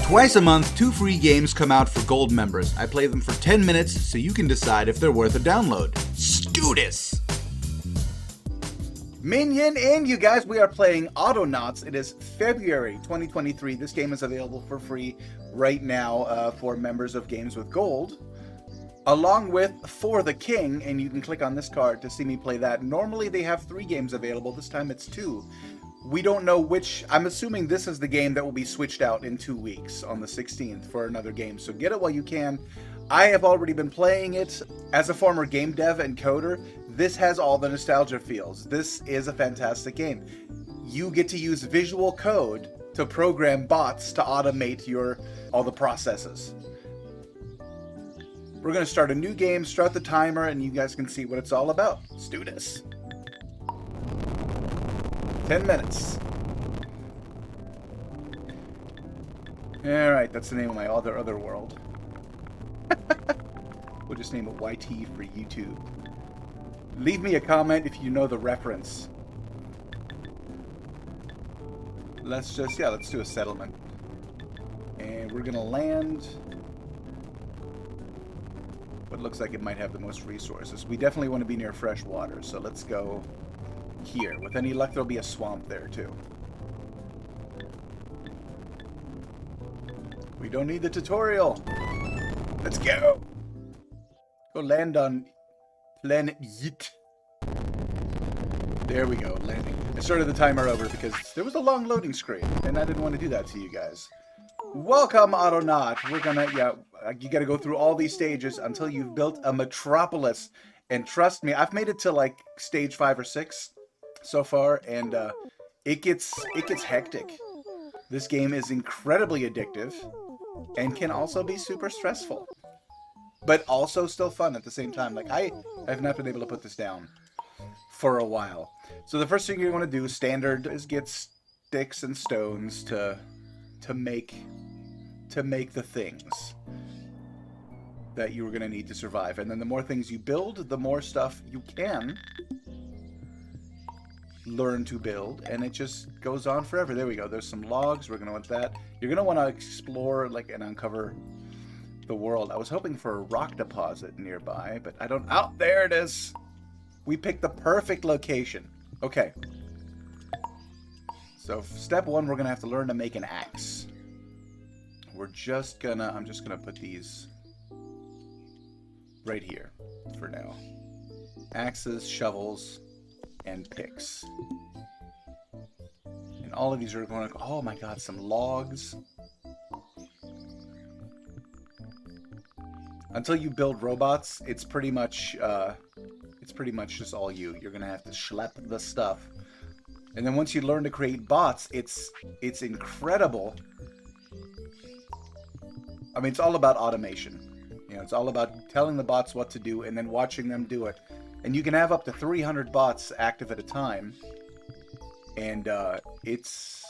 Twice a month, 2 free games come out for Gold members. I play them for 10 minutes so you can decide if they're worth a download. Do this! Minion and you guys, we are playing Autonauts. It is February 2023. This game is available for free right now for members of Games with Gold, along with For the King, and you can click on this card to see me play that. Normally they have 3 games available. This time it's 2. We don't know which. I'm assuming this is the game that will be switched out in 2 weeks on the 16th for another game. So get it while you can. I have already been playing it. As a former game dev and coder, this has all the nostalgia feels. This is a fantastic game. You get to use visual code to program bots to automate all the processes. We're going to start a new game, start the timer, and you guys can see what it's all about. Let's do this. 10 minutes. Alright, that's the name of my other world. We'll just name it YT for YouTube. Leave me a comment if you know the reference. Let's do a settlement. And we're gonna land what looks like it might have the most resources. We definitely want to be near fresh water, so let's go here. With any luck, there'll be a swamp there too. We don't need the tutorial. Let's go. Go land on planet Yeet. There we go, landing. I started the timer over because there was a long loading screen, and I didn't want to do that to you guys. Welcome, Autonaut. We're gonna, you gotta go through all these stages until you've built a metropolis. And trust me, I've made it to like stage 5 or 6 so far, and it gets hectic. This game is incredibly addictive and can also be super stressful, but also still fun at the same time. Like, I have not been able to put this down for a while. So the first thing you're going to do, standard, is get sticks and stones to make the things that you were going to need to survive. And then the more things you build, the more stuff you can learn to build, and it just goes on forever. There we go. There's some logs. We're going to want that. You're going to want to explore and uncover the world. I was hoping for a rock deposit nearby, but I don't. Oh, there it is. We picked the perfect location. Okay. So step 1, we're going to have to learn to make an axe. I'm just going to put these right here for now. Axes, shovels, and picks. And all of these are going to, oh my god, some logs. Until you build robots, it's pretty much just all you. You're going to have to schlep the stuff. And then once you learn to create bots, it's incredible. I mean, it's all about automation. You know, it's all about telling the bots what to do and then watching them do it. And you can have up to 300 bots active at a time. And it's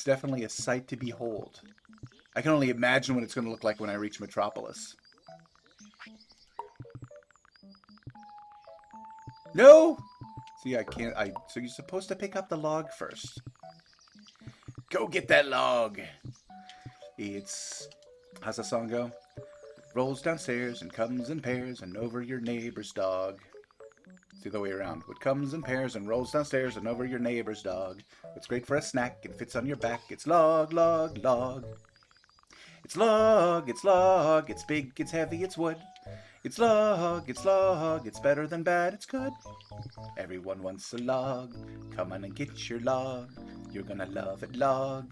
definitely a sight to behold. I can only imagine what it's going to look like when I reach Metropolis. No! See, I can't. So you're supposed to pick up the log first. Go get that log. How's the song go? Rolls downstairs and comes in pairs and over your neighbor's dog. It's the other way around. What comes in pairs and rolls downstairs and over your neighbor's dog. It's great for a snack and fits on your back. It's log, log, log. It's log, it's log. It's big, it's heavy, it's wood. It's log, it's log. It's better than bad, it's good. Everyone wants a log. Come on and get your log. You're gonna love it, log.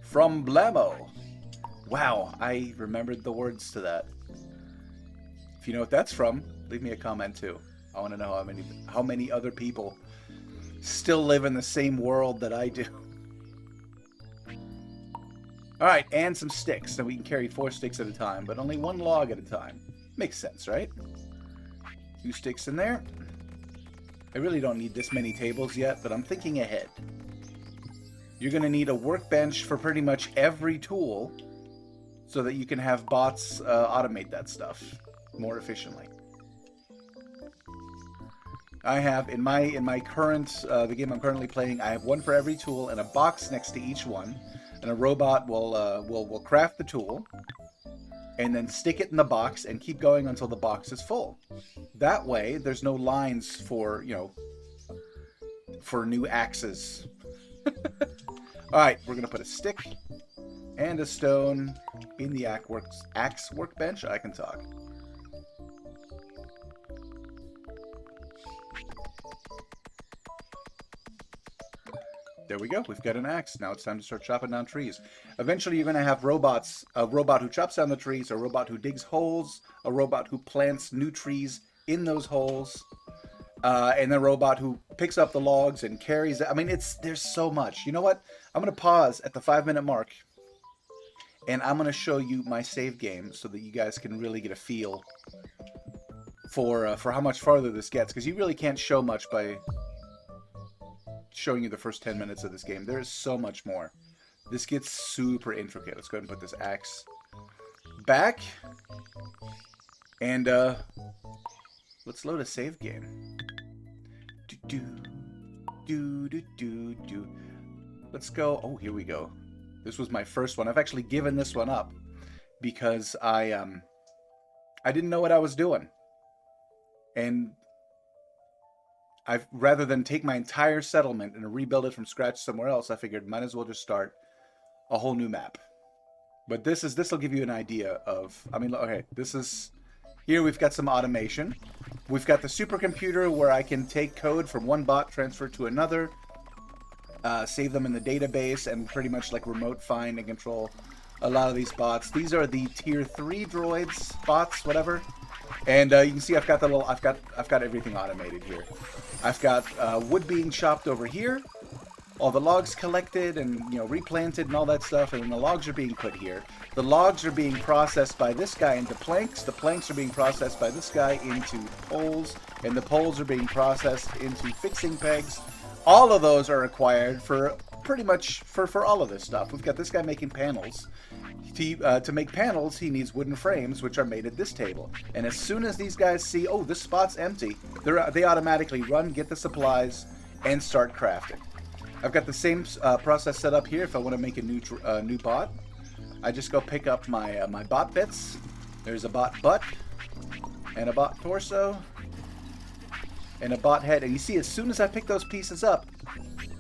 From Blammo. Wow, I remembered the words to that. If you know what that's from, leave me a comment too. I want to know how many other people still live in the same world that I do. Alright, and some sticks. So we can carry 4 sticks at a time, but only 1 log at a time. Makes sense, right? 2 sticks in there. I really don't need this many tables yet, but I'm thinking ahead. You're going to need a workbench for pretty much every tool so that you can have bots automate that stuff more efficiently. I have, in my current, the game I'm currently playing, I have 1 for every tool and a box next to each one. And a robot will craft the tool and then stick it in the box and keep going until the box is full. That way, there's no lines for, you know, for new axes. Alright, we're going to put a stick and a stone in the axe workbench. I can talk. There we go. We've got an axe. Now it's time to start chopping down trees. Eventually, you're going to have robots. A robot who chops down the trees, a robot who digs holes, a robot who plants new trees in those holes, and a robot who picks up the logs and carries it. I mean, there's so much. You know what? I'm going to pause at the 5-minute mark, and I'm going to show you my save game so that you guys can really get a feel for how much farther this gets, because you really can't show much by showing you the first 10 minutes of this game. There is so much more. This gets super intricate. Let's go ahead and put this axe back. And let's load a save game. Let's go. Oh, here we go. This was my first one. I've actually given this one up because I didn't know what I was doing. And rather than take my entire settlement and rebuild it from scratch somewhere else, I figured might as well just start a whole new map. But this will give you an idea of, I mean, okay, here we've got some automation. We've got the supercomputer where I can take code from one bot, transfer it to another, save them in the database, and pretty much like remote find and control a lot of these bots. These are the tier 3 droids, bots, whatever. And you can see I've got everything automated here. I've got wood being chopped over here, all the logs collected and, you know, replanted and all that stuff, and then the logs are being put here. The logs are being processed by this guy into planks. The planks are being processed by this guy into poles, and the poles are being processed into fixing pegs. All of those are required for pretty much for all of this stuff. We've got this guy making panels. To make panels, he needs wooden frames, which are made at this table. And as soon as these guys see, oh, this spot's empty, they automatically run, get the supplies, and start crafting. I've got the same process set up here. If I want to make a new bot, I just go pick up my my bot bits. There's a bot butt, and a bot torso, and a bot head. And you see, as soon as I pick those pieces up,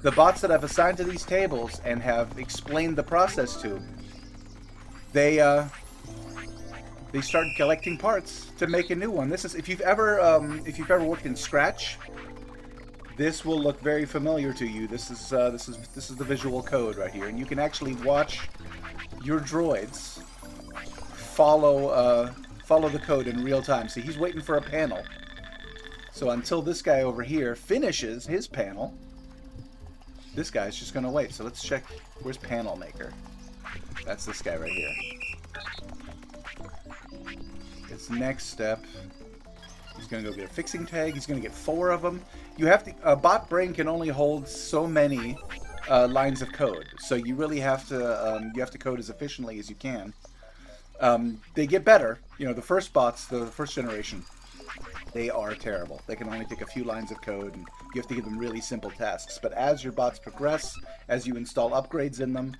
the bots that I've assigned to these tables and have explained the process to, they start collecting parts to make a new one. This is, if you've ever worked in Scratch, this will look very familiar to you. This is the visual code right here, and you can actually watch your droids follow the code in real time. See, he's waiting for a panel. So until this guy over here finishes his panel, this guy's just gonna wait. So let's check. Where's panel maker? That's this guy right here. His next step, he's going to go get a fixing tag. He's going to get 4 of them. You have to, a bot brain can only hold so many lines of code. So you really have to code as efficiently as you can. They get better. You know, the first bots, the first generation, they are terrible. They can only take a few lines of code, and you have to give them really simple tasks. But as your bots progress, as you install upgrades in them,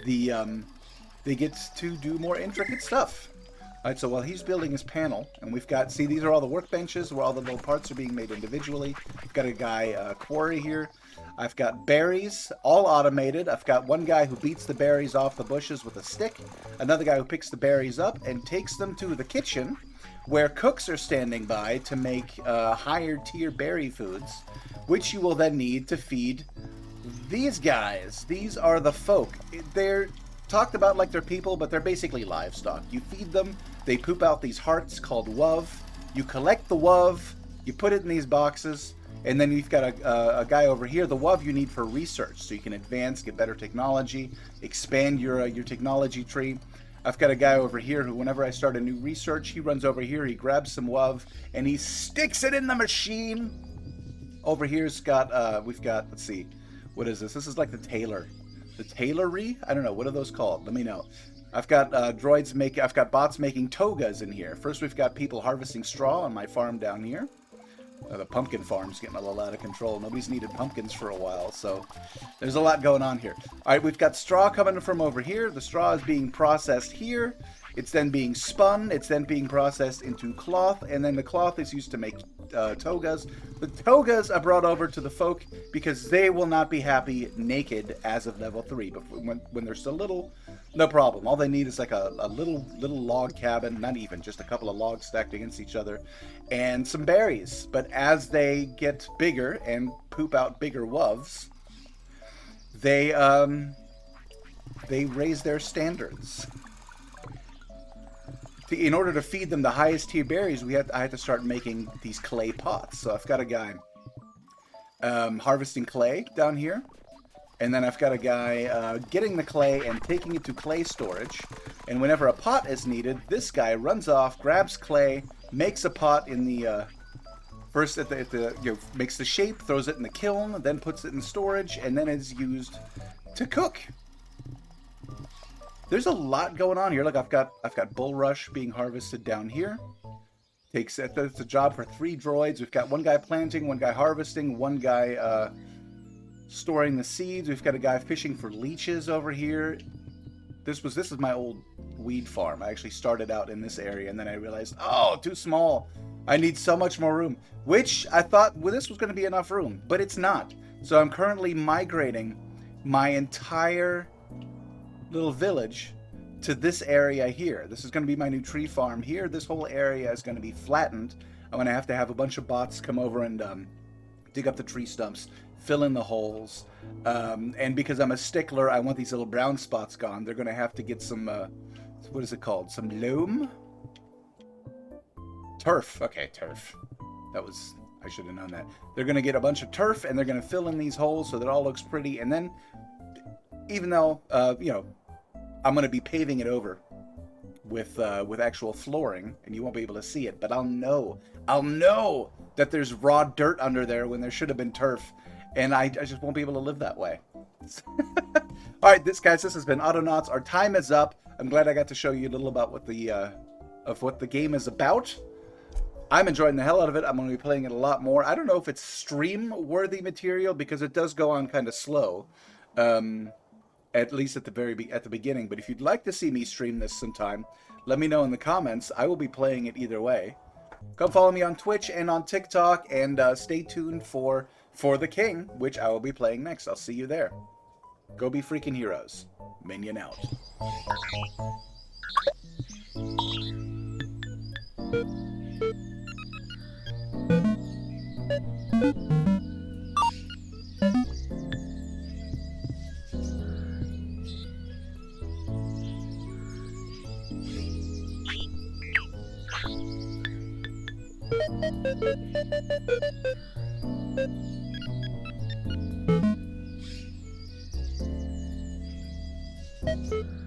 they get to do more intricate stuff. Alright, so while he's building his panel, and we've got, see, these are all the workbenches where all the little parts are being made individually. I've got a guy, quarry here. I've got berries, all automated. I've got one guy who beats the berries off the bushes with a stick. Another guy who picks the berries up and takes them to the kitchen, where cooks are standing by to make higher tier berry foods, which you will then need to feed these guys. These are the folk. They're talked about like they're people, but they're basically livestock. You feed them, they poop out these hearts called wuv. You collect the wuv, you put it in these boxes, and then you've got a guy over here. The wuv you need for research, so you can advance, get better technology, expand your technology tree. I've got a guy over here who, whenever I start a new research, he runs over here, he grabs some wuv, and he sticks it in the machine. Over here's got, we've got, let's see, what is this? This is like the tailor. The tailory? I don't know. What are those called? Let me know. I've got I've got bots making togas in here. First, we've got people harvesting straw on my farm down here. The pumpkin farm's getting a little out of control. Nobody's needed pumpkins for a while, so there's a lot going on here. All right, we've got straw coming from over here. The straw is being processed here. It's then being spun. It's then being processed into cloth, and then the cloth is used to make togas. The togas are brought over to the folk because they will not be happy naked as of level 3. But when they're still little, no problem. All they need is like a little log cabin, not even, just a couple of logs stacked against each other, and some berries. But as they get bigger and poop out bigger wolves, they raise their standards. In order to feed them the highest tier berries, I had to start making these clay pots. So I've got a guy harvesting clay down here. And then I've got a guy getting the clay and taking it to clay storage. And whenever a pot is needed, this guy runs off, grabs clay, makes a pot in the... first, makes the shape, throws it in the kiln, then puts it in storage, and then is used to cook. There's a lot going on here. Look, I've got bulrush being harvested down here. That's a job for 3 droids. We've got one guy planting, one guy harvesting, one guy storing the seeds. We've got a guy fishing for leeches over here. This is my old weed farm. I actually started out in this area, and then I realized, oh, too small. I need so much more room. Which I thought, well, this was going to be enough room, but it's not. So I'm currently migrating my entire little village to this area here. This is going to be my new tree farm here. This whole area is going to be flattened. I'm going to have a bunch of bots come over and dig up the tree stumps, fill in the holes, and because I'm a stickler, I want these little brown spots gone. They're going to have to get some what is it called? Some loam? Turf. Okay, turf. I should have known that. They're going to get a bunch of turf, and they're going to fill in these holes so that it all looks pretty, and then even though, I'm going to be paving it over with actual flooring, and you won't be able to see it, but I'll know that there's raw dirt under there when there should have been turf, and I just won't be able to live that way. All right, this has been Autonauts. Our time is up. I'm glad I got to show you a little about what the game is about. I'm enjoying the hell out of it. I'm going to be playing it a lot more. I don't know if it's stream-worthy material because it does go on kind of slow. At least at the beginning. But if you'd like to see me stream this sometime, let me know in the comments. I will be playing it either way. Come follow me on Twitch and on TikTok, and stay tuned for the King, which I will be playing next. I'll see you there. Go be freaking heroes. Minion out. Thank you.